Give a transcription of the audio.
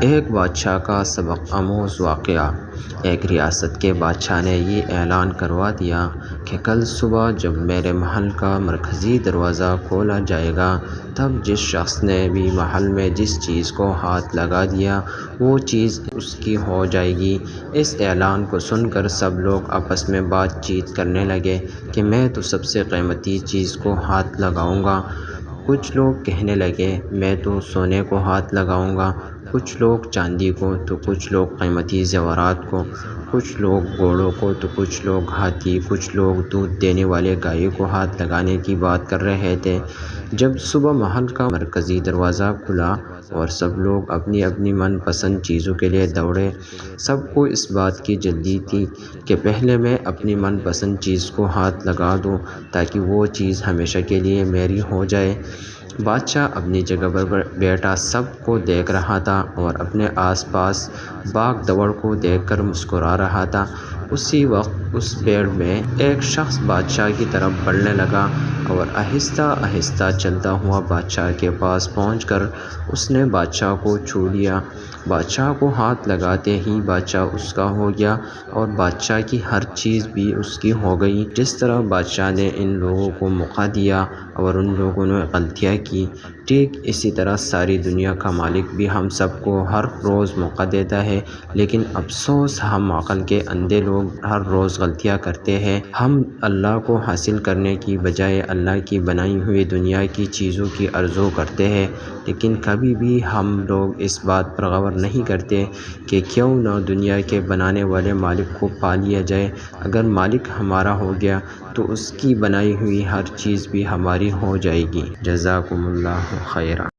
ایک بادشاہ کا سبق آموز واقعہ۔ ایک ریاست کے بادشاہ نے یہ اعلان کروا دیا کہ کل صبح جب میرے محل کا مرکزی دروازہ کھولا جائے گا، تب جس شخص نے بھی محل میں جس چیز کو ہاتھ لگا دیا وہ چیز اس کی ہو جائے گی۔ اس اعلان کو سن کر سب لوگ آپس میں بات چیت کرنے لگے کہ میں تو سب سے قیمتی چیز کو ہاتھ لگاؤں گا۔ کچھ لوگ کہنے لگے میں تو سونے کو ہاتھ لگاؤں گا، کچھ لوگ چاندی کو، تو کچھ لوگ قیمتی زیورات کو، کچھ لوگ گھوڑوں کو، تو کچھ لوگ ہاتھی، کچھ لوگ دودھ دینے والے گائے کو ہاتھ لگانے کی بات کر رہے تھے۔ جب صبح محل کا مرکزی دروازہ کھلا اور سب لوگ اپنی اپنی من پسند چیزوں کے لیے دوڑے، سب کو اس بات کی جلدی تھی کہ پہلے میں اپنی من پسند چیز کو ہاتھ لگا دوں تاکہ وہ چیز ہمیشہ کے لیے میری ہو جائے۔ بادشاہ اپنی جگہ پر بیٹھا سب کو دیکھ رہا تھا اور اپنے آس پاس بھاگ دوڑ کو دیکھ کر مسکرا رہا تھا۔ اسی وقت اس بھیڑ میں ایک شخص بادشاہ کی طرف بڑھنے لگا اور آہستہ آہستہ چلتا ہوا بادشاہ کے پاس پہنچ کر اس نے بادشاہ کو چھو لیا۔ بادشاہ کو ہاتھ لگاتے ہی بادشاہ اس کا ہو گیا اور بادشاہ کی ہر چیز بھی اس کی ہو گئی۔ جس طرح بادشاہ نے ان لوگوں کو موقع دیا اور ان لوگوں نے غلطیاں کی، ٹھیک اسی طرح ساری دنیا کا مالک بھی ہم سب کو ہر روز موقع دیتا ہے، لیکن افسوس ہم عقل کے اندھے لوگ ہر روز غلطیاں کرتے ہیں۔ ہم اللہ کو حاصل کرنے کی بجائے اللہ کی بنائی ہوئی دنیا کی چیزوں کی آرزو کرتے ہیں، لیکن کبھی بھی ہم لوگ اس بات پر غور نہیں کرتے کہ کیوں نہ دنیا کے بنانے والے مالک کو پا لیا جائے۔ اگر مالک ہمارا ہو گیا تو اس کی بنائی ہوئی ہر چیز بھی ہماری ہو جائے گی۔ جزاکم اللہ خیرا۔